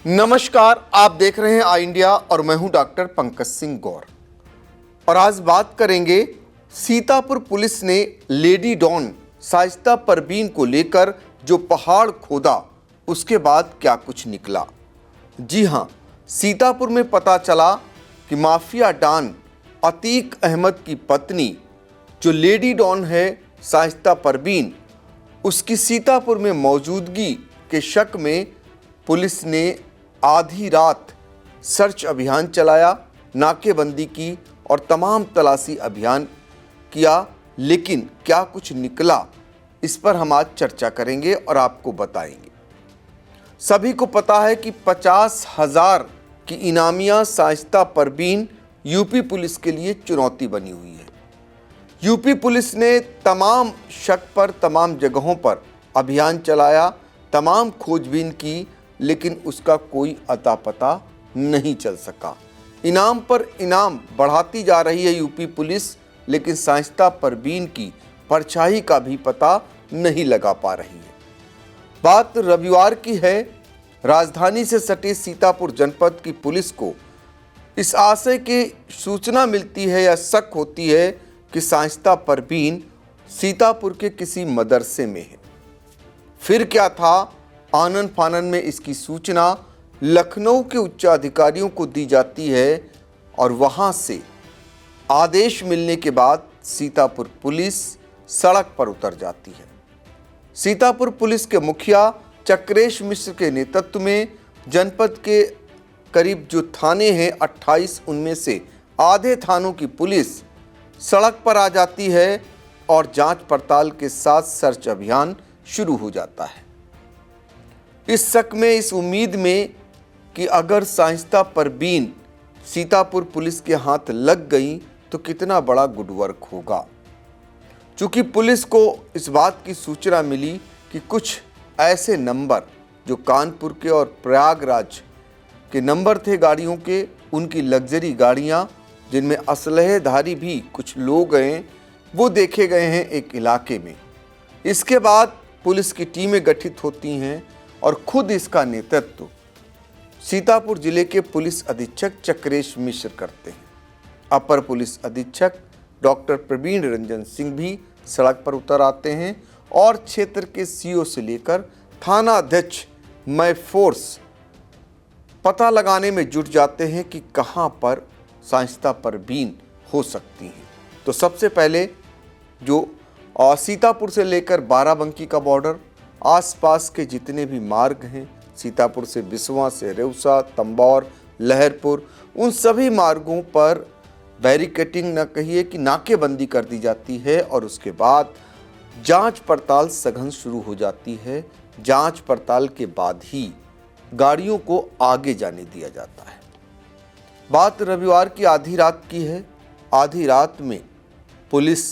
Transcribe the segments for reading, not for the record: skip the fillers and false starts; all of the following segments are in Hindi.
नमस्कार, आप देख रहे हैं आई इंडिया और मैं हूं डॉक्टर पंकज सिंह गौर। और आज बात करेंगे सीतापुर पुलिस ने लेडी डॉन शाइस्ता परवीन को लेकर जो पहाड़ खोदा उसके बाद क्या कुछ निकला। जी हां, सीतापुर में पता चला कि माफिया डॉन अतीक अहमद की पत्नी जो लेडी डॉन है शाइस्ता परवीन, उसकी सीतापुर में मौजूदगी के शक में पुलिस ने आधी रात सर्च अभियान चलाया, नाकेबंदी की और तमाम तलाशी अभियान किया। लेकिन क्या कुछ निकला, इस पर हम आज चर्चा करेंगे और आपको बताएंगे। सभी को पता है कि 50,000 की इनामिया शाइस्ता परवीन यूपी पुलिस के लिए चुनौती बनी हुई है। यूपी पुलिस ने तमाम शक पर तमाम जगहों पर अभियान चलाया, तमाम खोजबीन की, लेकिन उसका कोई अता पता नहीं चल सका। इनाम पर इनाम बढ़ाती जा रही है यूपी पुलिस, लेकिन शाइस्ता परवीन की परछाई का भी पता नहीं लगा पा रही है। बात रविवार की है। राजधानी से सटे सीतापुर जनपद की पुलिस को इस आशय की सूचना मिलती है या शक होती है कि शाइस्ता परवीन सीतापुर के किसी मदरसे में है। फिर क्या था, आनन फानन में इसकी सूचना लखनऊ के उच्चाधिकारियों को दी जाती है और वहां से आदेश मिलने के बाद सीतापुर पुलिस सड़क पर उतर जाती है। सीतापुर पुलिस के मुखिया चक्रेश मिश्र के नेतृत्व में जनपद के करीब जो थाने हैं 28, उनमें से आधे थानों की पुलिस सड़क पर आ जाती है और जांच पड़ताल के साथ सर्च अभियान शुरू हो जाता है। इस शक में, इस उम्मीद में कि अगर शाइस्ता परवीन सीतापुर पुलिस के हाथ लग गई तो कितना बड़ा गुड वर्क होगा। चूंकि पुलिस को इस बात की सूचना मिली कि कुछ ऐसे नंबर जो कानपुर के और प्रयागराज के नंबर थे गाड़ियों के, उनकी लग्जरी गाड़ियां जिनमें असलहेधारी भी कुछ लोग हैं, वो देखे गए हैं एक इलाके में। इसके बाद पुलिस की टीमें गठित होती हैं और खुद इसका नेतृत्व सीतापुर जिले के पुलिस अधीक्षक चक्रेश मिश्र करते हैं। अपर पुलिस अधीक्षक डॉक्टर प्रवीण रंजन सिंह भी सड़क पर उतर आते हैं और क्षेत्र के सीओ से लेकर थाना अध्यक्ष मय फोर्स पता लगाने में जुट जाते हैं कि कहां पर शाइस्ता परवीन हो सकती हैं। तो सबसे पहले जो सीतापुर से लेकर बाराबंकी का बॉर्डर, आसपास के जितने भी मार्ग हैं, सीतापुर से बिसवा से रेउसा, तंबौर, लहरपुर, उन सभी मार्गों पर बैरिकेटिंग न कहिए कि नाकेबंदी कर दी जाती है और उसके बाद जांच पड़ताल सघन शुरू हो जाती है। जांच पड़ताल के बाद ही गाड़ियों को आगे जाने दिया जाता है। बात रविवार की आधी रात की है। आधी रात में पुलिस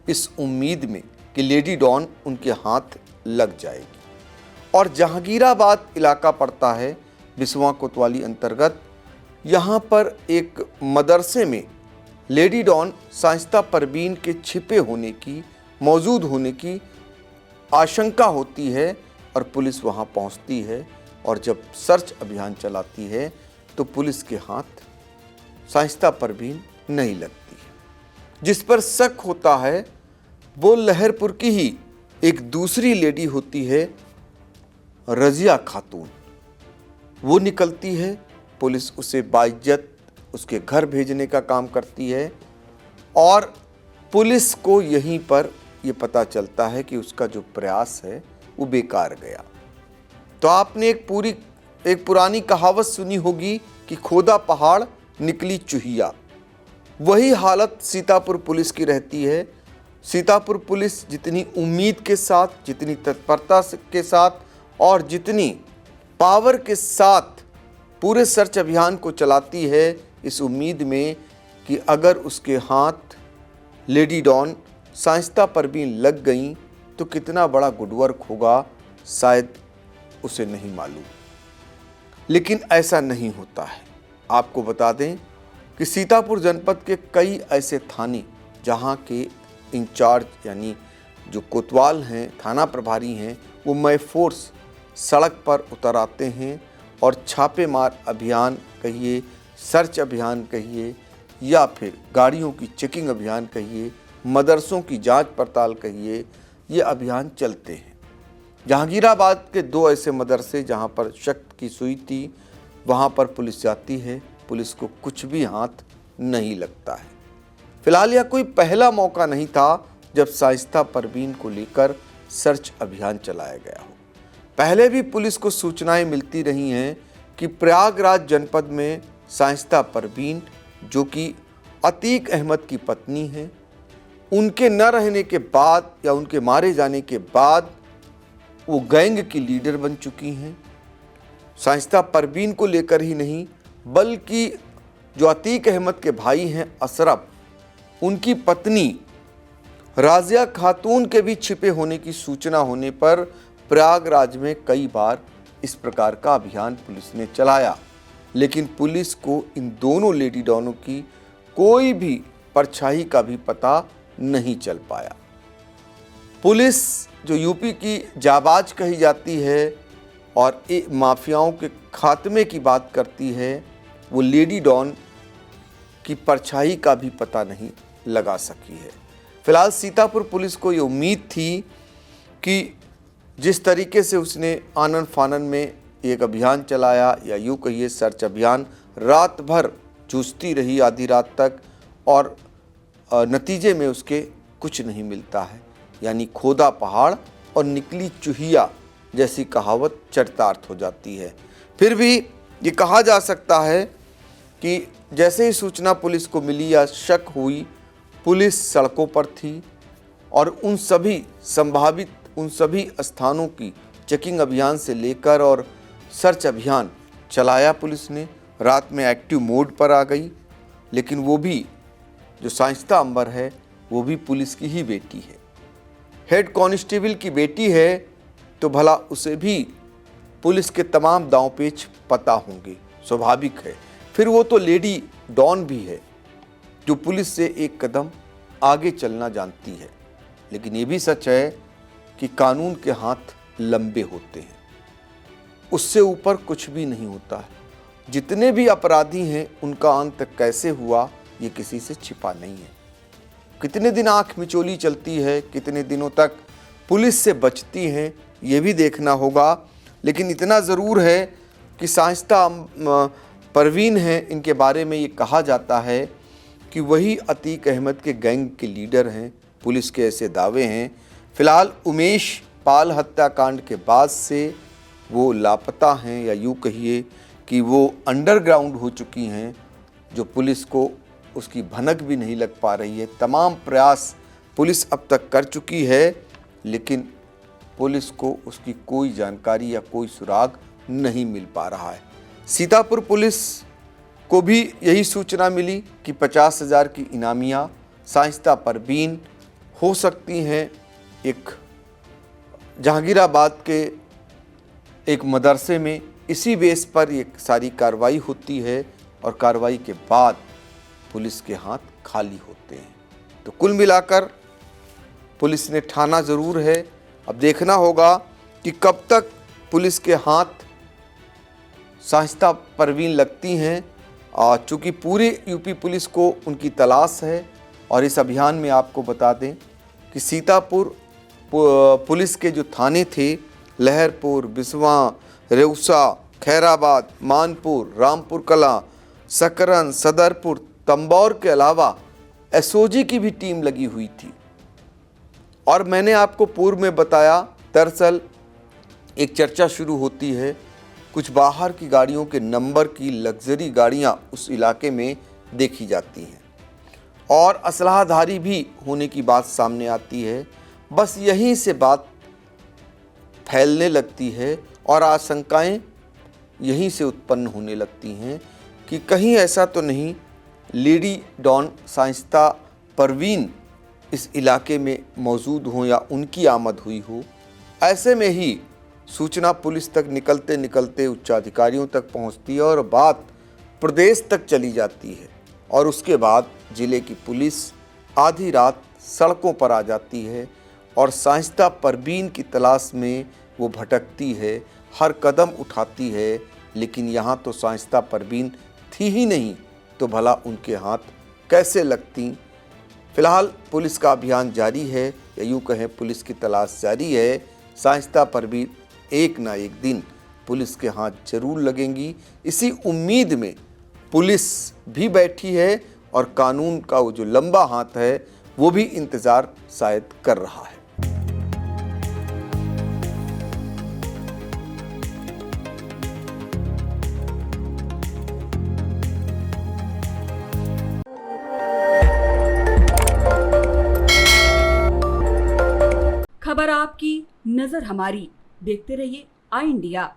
इस उम्मीद में कि लेडी डॉन उनके हाथ लग जाएगी और जहांगीराबाद इलाका पड़ता है बिसवा कोतवाली अंतर्गत। यहाँ पर एक मदरसे में लेडी डॉन शाइस्ता परवीन के छिपे होने की, मौजूद होने की आशंका होती है और पुलिस वहाँ पहुँचती है और जब सर्च अभियान चलाती है तो पुलिस के हाथ शाइस्ता परवीन नहीं लगती है। जिस पर शक होता है वो लहरपुर की ही एक दूसरी लेडी होती है, रजिया खातून। वो निकलती है, पुलिस उसे बाइज्जत उसके घर भेजने का काम करती है और पुलिस को यहीं पर ये पता चलता है कि उसका जो प्रयास है वो बेकार गया। तो आपने एक पुरानी कहावत सुनी होगी कि खोदा पहाड़ निकली चूहिया। वही हालत सीतापुर पुलिस की रहती है। सीतापुर पुलिस जितनी उम्मीद के साथ, जितनी तत्परता के साथ और जितनी पावर के साथ पूरे सर्च अभियान को चलाती है, इस उम्मीद में कि अगर उसके हाथ लेडी डॉन शाइस्ता परवीन लग गई तो कितना बड़ा गुड वर्क होगा, शायद उसे नहीं मालूम। लेकिन ऐसा नहीं होता है। आपको बता दें कि सीतापुर जनपद के कई ऐसे थाने जहां के इंचार्ज यानी जो कोतवाल हैं, थाना प्रभारी हैं, वो मय फोर्स सड़क पर उतर आते हैं और छापेमार अभियान कहिए, सर्च अभियान कहिए, या फिर गाड़ियों की चेकिंग अभियान कहिए, मदरसों की जांच पड़ताल कहिए, ये अभियान चलते हैं। जहांगीराबाद के 2 ऐसे मदरसे जहां पर शक की सुई थी, वहां पर पुलिस जाती है, पुलिस को कुछ भी हाथ नहीं लगता है। फिलहाल यह कोई पहला मौका नहीं था जब शाइस्ता परवीन को लेकर सर्च अभियान चलाया गया हो। पहले भी पुलिस को सूचनाएं मिलती रही हैं कि प्रयागराज जनपद में शाइस्ता परवीन, जो कि अतीक अहमद की पत्नी हैं, उनके न रहने के बाद या उनके मारे जाने के बाद वो गैंग की लीडर बन चुकी हैं। शाइस्ता परवीन को लेकर ही नहीं, बल्कि जो अतीक अहमद के भाई हैं अशरफ, उनकी पत्नी राजिया खातून के भी छिपे होने की सूचना होने पर प्रयागराज में कई बार इस प्रकार का अभियान पुलिस ने चलाया, लेकिन पुलिस को इन दोनों लेडी डॉनों की कोई भी परछाई का भी पता नहीं चल पाया। पुलिस जो यूपी की जाबाज कही जाती है और माफियाओं के खात्मे की बात करती है, वो लेडी डॉन की परछाई का भी पता नहीं लगा सकी है। फिलहाल सीतापुर पुलिस को ये उम्मीद थी कि जिस तरीके से उसने आनन फानन में एक अभियान चलाया, या यूँ कहिए सर्च अभियान, रात भर जूझती रही आधी रात तक, और नतीजे में उसके कुछ नहीं मिलता है, यानी खोदा पहाड़ और निकली चूहिया जैसी कहावत चरितार्थ हो जाती है। फिर भी ये कहा जा सकता है कि जैसे ही सूचना पुलिस को मिली या शक हुई, पुलिस सड़कों पर थी और उन सभी संभावित स्थानों की चेकिंग अभियान से लेकर और सर्च अभियान चलाया पुलिस ने। रात में एक्टिव मोड पर आ गई, लेकिन वो भी जो शाइस्ता अंबर है वो भी पुलिस की ही बेटी है, हेड कांस्टेबल की बेटी है, तो भला उसे भी पुलिस के तमाम दांवपेच पता होंगे, स्वाभाविक है। फिर वो तो लेडी डॉन भी है जो पुलिस से एक कदम आगे चलना जानती है। लेकिन ये भी सच है कि कानून के हाथ लंबे होते हैं, उससे ऊपर कुछ भी नहीं होता है। जितने भी अपराधी हैं उनका अंत कैसे हुआ ये किसी से छिपा नहीं है। कितने दिन आंख मिचोली चलती है, कितने दिनों तक पुलिस से बचती हैं, ये भी देखना होगा। लेकिन इतना ज़रूर है कि शाइस्ता परवीन हैं, इनके बारे में ये कहा जाता है कि वही अतीक अहमद के गैंग के लीडर हैं। पुलिस के ऐसे दावे हैं। फिलहाल उमेश पाल हत्याकांड के बाद से वो लापता हैं, या यूँ कहिए कि वो अंडरग्राउंड हो चुकी हैं, जो पुलिस को उसकी भनक भी नहीं लग पा रही है। तमाम प्रयास पुलिस अब तक कर चुकी है, लेकिन पुलिस को उसकी कोई जानकारी या कोई सुराग नहीं मिल पा रहा है। सीतापुर पुलिस को भी यही सूचना मिली कि 50,000 की इनामियाँ शाइस्ता परवीन हो सकती हैं। एक जहांगीराबाद के एक मदरसे में इसी बेस पर ये सारी कार्रवाई होती है, और कार्रवाई के बाद पुलिस के हाथ खाली होते हैं। तो कुल मिलाकर पुलिस ने ठाना ज़रूर है। अब देखना होगा कि कब तक पुलिस के हाथ शाइस्ता परवीन लगती हैं। चूँकि पूरी यूपी पुलिस को उनकी तलाश है, और इस अभियान में आपको बता दें कि सीतापुर पुलिस के जो थाने थे, लहरपुर, बिसवा, रेउसा, खैराबाद, मानपुर, रामपुर कला, सकरन, सदरपुर, तंबौर के अलावा एसओजी की भी टीम लगी हुई थी। और मैंने आपको पूर्व में बताया, दरअसल एक चर्चा शुरू होती है, कुछ बाहर की गाड़ियों के नंबर की लग्जरी गाड़ियां उस इलाके में देखी जाती हैं, और असलाहधारी भी होने की बात सामने आती है। बस यहीं से बात फैलने लगती है, और आशंकाएं यहीं से उत्पन्न होने लगती हैं कि कहीं ऐसा तो नहीं लेडी डॉन शाइस्ता परवीन इस इलाके में मौजूद हो या उनकी आमद हुई हो। ऐसे में ही सूचना पुलिस तक निकलते निकलते उच्चाधिकारियों तक पहुंचती है, और बात प्रदेश तक चली जाती है, और उसके बाद ज़िले की पुलिस आधी रात सड़कों पर आ जाती है, और शाइस्ता परवीन की तलाश में वो भटकती है, हर कदम उठाती है, लेकिन यहाँ तो शाइस्ता परवीन थी ही नहीं, तो भला उनके हाथ कैसे लगती। फिलहाल पुलिस का अभियान जारी है, या यूँ कहें पुलिस की तलाश जारी है। शाइस्ता परवीन एक ना एक दिन पुलिस के हाथ जरूर लगेंगी, इसी उम्मीद में पुलिस भी बैठी है और कानून का वो जो लंबा हाथ है वो भी इंतजार शायद कर रहा है। खबर आपकी, नजर हमारी। देखते रहिए आई इंडिया।